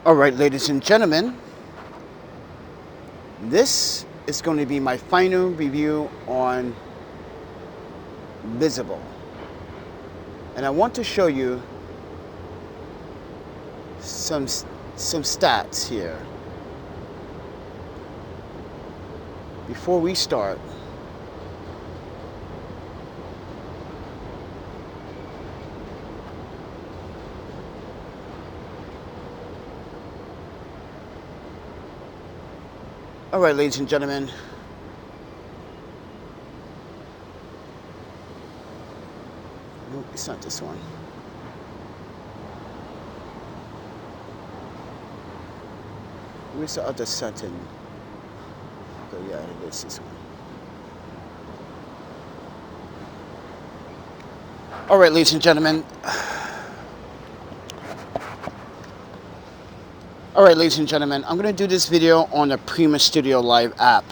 Alright, ladies and gentlemen, this is going to be my final review on Visible. And I want to show you some stats here. Before we start, all right, ladies and gentlemen, no, it's not this one. Where's the other setting? Oh yeah, it is this one. All right, ladies and gentlemen. Alright, ladies and gentlemen, I'm going to do this video on the Prism Studio Live app.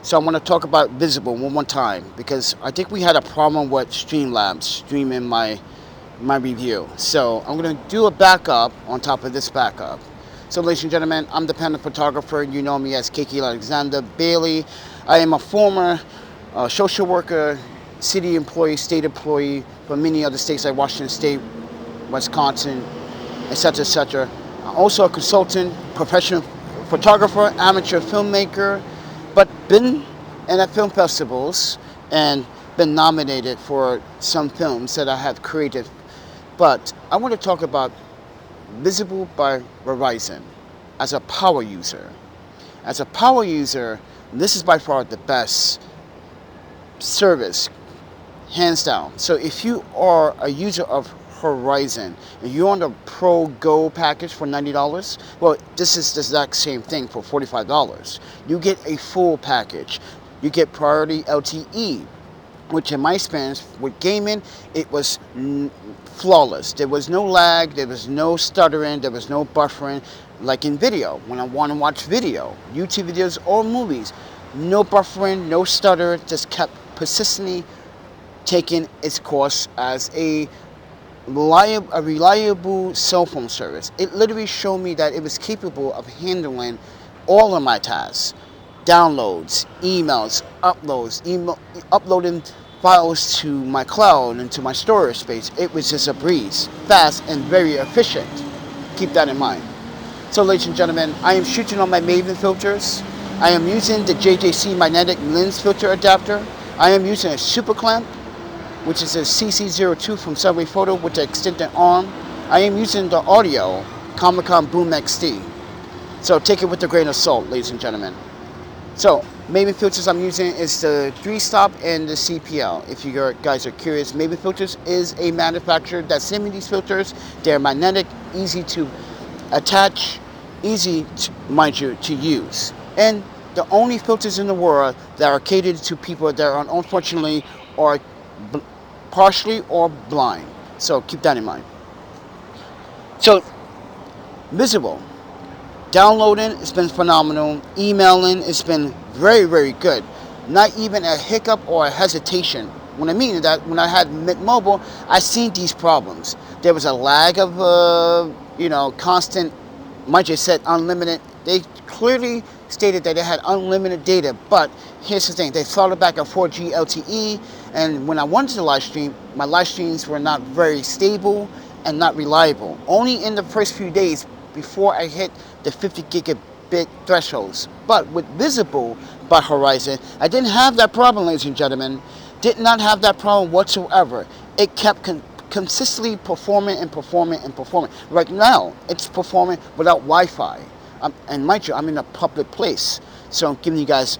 So I want to talk about Visible one more time because I think we had a problem with Streamlabs streaming my review. So I'm going to do a backup on top of this backup. So ladies and gentlemen, I'm the Panda Photographer. You know me as KK Alexander Bailey. I am a former social worker, city employee, state employee for many other states like Washington State, Wisconsin, etc., etc. Also a consultant, professional photographer, amateur filmmaker, but been in at film festivals and been nominated for some films that I have created. But I want to talk about Visible by Verizon as a power user. As a power user, this is by far the best service, hands down. So if you are a user of Verizon, and you're on the Pro Go package for $90, well, this is the exact same thing for $45. You get a full package. You get priority LTE, which in my experience with gaming, it was flawless. There was no lag, there was no stuttering, there was no buffering, like in video. When I want to watch video, YouTube videos or movies, no buffering, no stutter, just kept persistently taking its course as a reliable cell phone service. It literally showed me that it was capable of handling all of my tasks, downloads, emails, uploading files to my cloud and to my storage space. It was just a breeze, fast and very efficient. Keep that in mind. So ladies and gentlemen, I am shooting on my Maven filters. I am using the JJC magnetic lens filter adapter. I am using a super clamp, which is a CC02 from Subway Photo with the extended arm. I am using the audio Comic-Con Boom XD. So take it with a grain of salt, ladies and gentlemen. So Maven filters I'm using is the 3-stop and the CPL. If you guys are curious, Maven filters is a manufacturer that's sending these filters. They're magnetic, easy to attach, easy, mind you, to use. And the only filters in the world that are catered to people that are unfortunately or partially or blind. So keep that in mind. So Visible, downloading, it's been phenomenal. Emailing, it's been very, very good. Not even a hiccup or a hesitation. When I mean that, when I had Mint Mobile, I seen these problems. There was a lag of constant, might just said unlimited. They clearly stated that they had unlimited data, but here's the thing, they throttled back at 4G LTE, and when I wanted to live stream, my live streams were not very stable and not reliable. Only in the first few days before I hit the 50 gigabit thresholds. But with Visible by Verizon, I didn't have that problem, ladies and gentlemen. Did not have that problem whatsoever. It kept consistently performing and performing and performing. Right now, it's performing without Wi-Fi. And mind you, I'm in a public place, so I'm giving you guys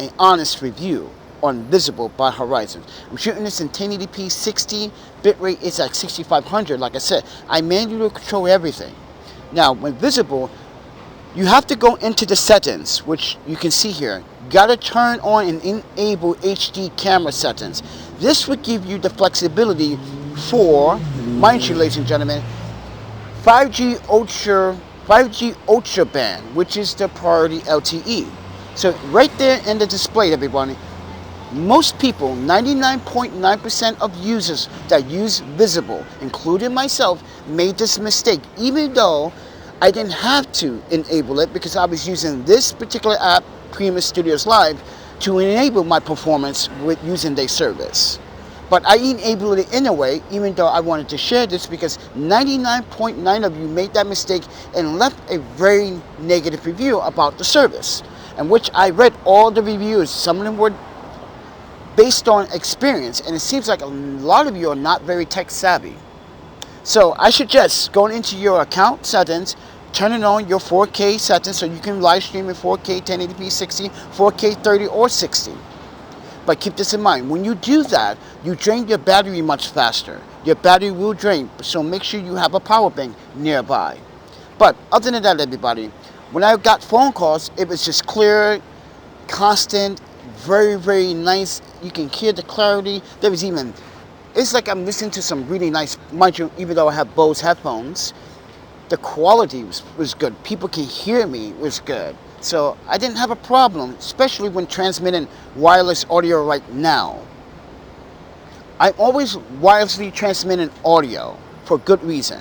an honest review on Visible by Verizon. I'm shooting this in 1080p 60, bitrate is at 6500. Like I said, I manually control everything. Now, with Visible, you have to go into the settings, which you can see here. You gotta turn on and enable HD camera settings. This would give you the flexibility for, mind you, ladies and gentlemen, 5G Ultra Band, which is the priority LTE. So right there in the display, everybody, most people, 99.9% of users that use Visible, including myself, made this mistake. Even though I didn't have to enable it because I was using this particular app, Premium Studios Live, to enable my performance with using their service. But I enabled it anyway, even though I wanted to share this, because 99.9% of you made that mistake and left a very negative review about the service, in which I read all the reviews. Some of them were based on experience, and it seems like a lot of you are not very tech savvy. So I suggest going into your account settings, turning on your 4K settings so you can live stream in 4K, 1080p, 60, 4K, 30, or 60. But keep this in mind, when you do that, you drain your battery much faster. Your battery will drain, so make sure you have a power bank nearby. But other than that, everybody, when I got phone calls, it was just clear, constant, very, very nice. You can hear the clarity. There was even, it's like I'm listening to some really nice, mind you, even though I have Bose headphones, the quality was good. People can hear me, was good. So I didn't have a problem, especially when transmitting wireless audio right now. I'm always wirelessly transmitting audio for good reason,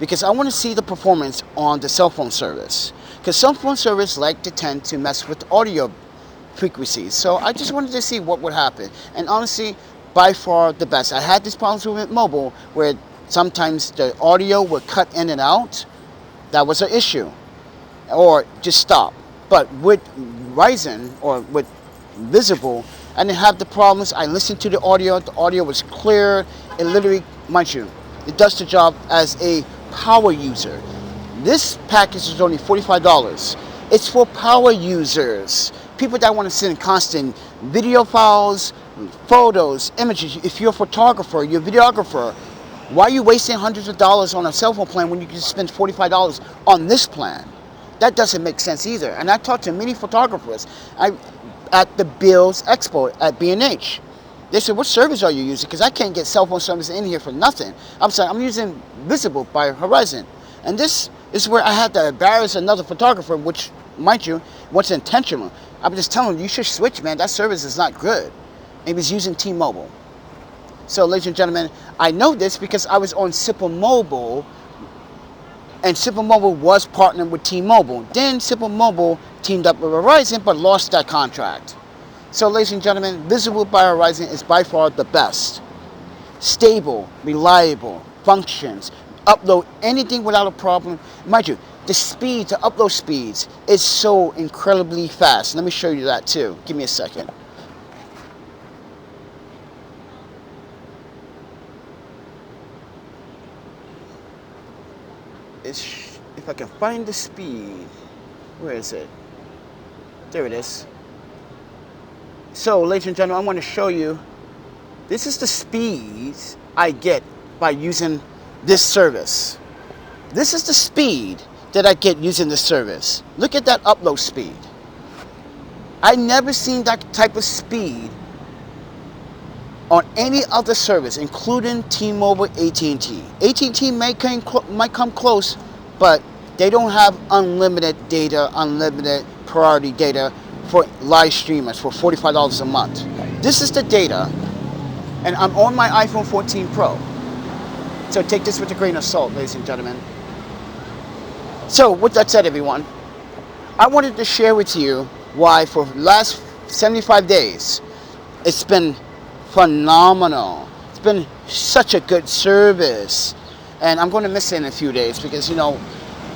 because I want to see the performance on the cell phone service. Because cell phone service like to tend to mess with audio frequencies. So I just wanted to see what would happen. And honestly, by far the best. I had these problems with mobile where sometimes the audio would cut in and out. That was an issue. Or just stop. But with Verizon or with Visible, I didn't have the problems. I listened to the audio was clear. It literally, mind you, it does the job as a power user. This package is only $45. It's for power users, people that want to send constant video files, photos, images. If you're a photographer, you're a videographer, why are you wasting hundreds of dollars on a cell phone plan when you can spend $45 on this plan? That doesn't make sense either. And I talked to many photographers at the Bills Expo at B&H. They said, what service are you using? Because I can't get cell phone service in here for nothing. I'm saying, I'm using Visible by Verizon. And this is where I had to embarrass another photographer, which, mind you, was intentional. I was just telling him, you should switch, man. That service is not good. And he was using T-Mobile. So, ladies and gentlemen, I know this because I was on Simple Mobile, and Simple Mobile was partnered with T-Mobile. Then Simple Mobile teamed up with Verizon, but lost that contract. So, ladies and gentlemen, Visible by Verizon is by far the best. Stable, reliable, functions, upload anything without a problem. Mind you, the speed to upload speeds is so incredibly fast. Let me show you that too. Give me a second. If I can find the speed, where is it? There it is. So, ladies and gentlemen, I want to show you, this is the speeds I get by using this service. This is the speed that I get using this service. Look at that upload speed. I never seen that type of speed on any other service, including T-Mobile, AT&T. AT&T might come close, but they don't have unlimited data, unlimited priority data for live streamers for $45 a month. This is the data, and I'm on my iPhone 14 Pro. So take this with a grain of salt, ladies and gentlemen. So with that said, everyone, I wanted to share with you why for the last 75 days, it's been phenomenal. It's been such a good service. And I'm going to miss it in a few days because, you know,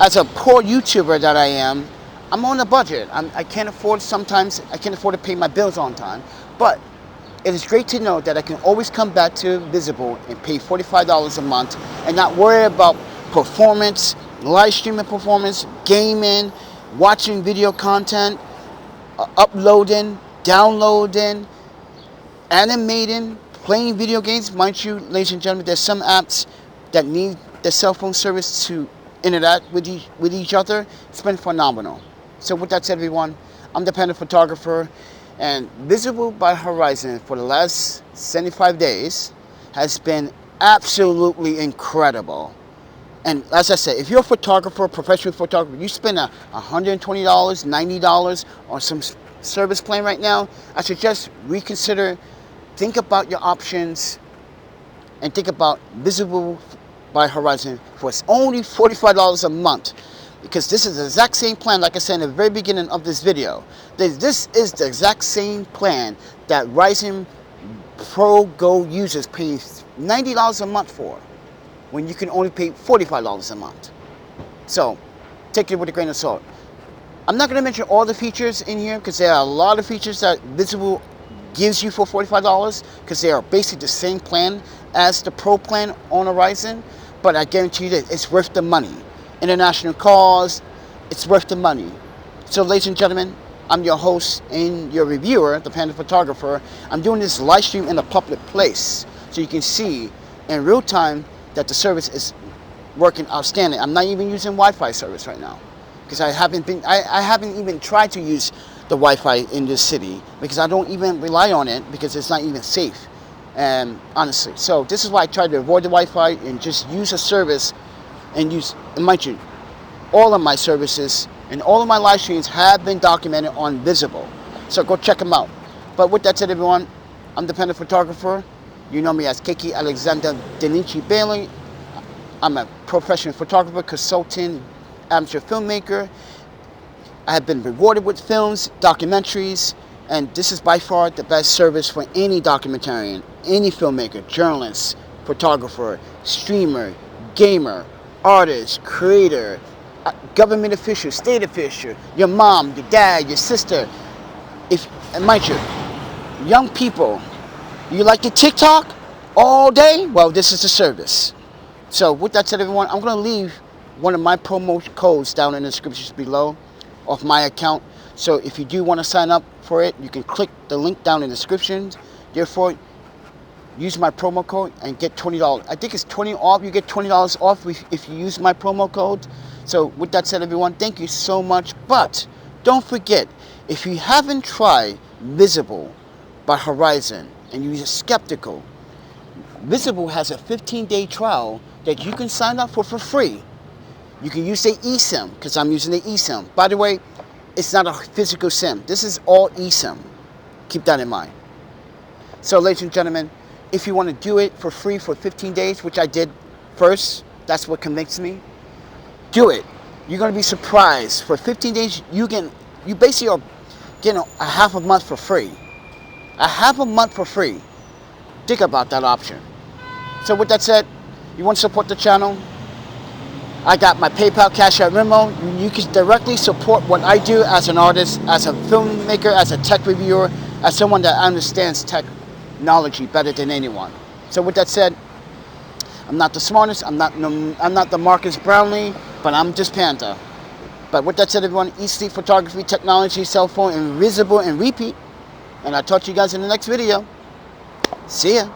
as a poor YouTuber that I am, I'm on a budget. I can't afford, sometimes I can't afford to pay my bills on time. But it is great to know that I can always come back to Visible and pay $45 a month and not worry about performance, live streaming performance, gaming, watching video content, uploading, downloading, animating, playing video games. Mind you, ladies and gentlemen, there's some apps that need the cell phone service to interact with each other. It's been phenomenal. So with that said, everyone, I'm the Panda Photographer, and Visible by Verizon for the last 75 days has been absolutely incredible. And as I said, if you're a photographer, professional photographer, you spend $120, $90 on some service plan right now, I suggest reconsider, think about your options, and think about Visible by Verizon for only $45 a month. because this is the exact same plan, like I said in the very beginning of this video. This is the exact same plan that Verizon Pro Go users pay $90 a month for, when you can only pay $45 a month. So take it with a grain of salt. I'm not going to mention all the features in here, because there are a lot of features that Visible gives you for $45, because they are basically the same plan as the Pro plan on Verizon. But I guarantee you that it's worth the money. International calls, it's worth the money. So ladies and gentlemen, I'm your host and your reviewer, the Panda Photographer. I'm doing this live stream in a public place, so you can see in real time that the service is working outstanding. I'm not even using Wi-Fi service right now, because I haven't even tried to use the Wi-Fi in this city, because I don't even rely on it, because it's not even safe, and honestly. So this is why I try to avoid the Wi-Fi and just use a service, and mind you, all of my services and all of my live streams have been documented on Visible. So go check them out. But with that said, everyone, I'm the Panda Photographer. You know me as Kiki Alexander Denichi Bailey. I'm a professional photographer, consultant, amateur filmmaker. I have been rewarded with films, documentaries, and this is by far the best service for any documentarian, any filmmaker, journalist, photographer, streamer, gamer, artist, creator, government official, state official, your mom, your dad, your sister. And mind you, young people, you like to TikTok all day? Well, this is the service. So with that said, everyone, I'm going to leave one of my promo codes down in the descriptions below of my account. So if you do want to sign up for it, you can click the link down in the description. Therefore, use my promo code and get $20. I think it's 20 off. You get $20 off if you use my promo code. So with that said, everyone, thank you so much. But don't forget, if you haven't tried Visible by Verizon and you're skeptical, Visible has a 15-day trial that you can sign up for free. You can use the eSIM, because I'm using the eSIM. By the way, it's not a physical SIM. This is all eSIM. Keep that in mind. So ladies and gentlemen, if you want to do it for free for 15 days, which I did first, that's what convinced me, do it. You're going to be surprised. For 15 days, you basically are getting a half a month for free. A half a month for free. Think about that option. So with that said, you want to support the channel? I got my PayPal, Cash App, Venmo. You can directly support what I do as an artist, as a filmmaker, as a tech reviewer, as someone that understands technology better than anyone. So with that said, I'm not the smartest, I'm not the Marcus Brownlee, but I'm just Panda. But with that said, everyone, eat, sleep, photography, technology, cell phone, invisible, and repeat. And I'll talk to you guys in the next video. See ya.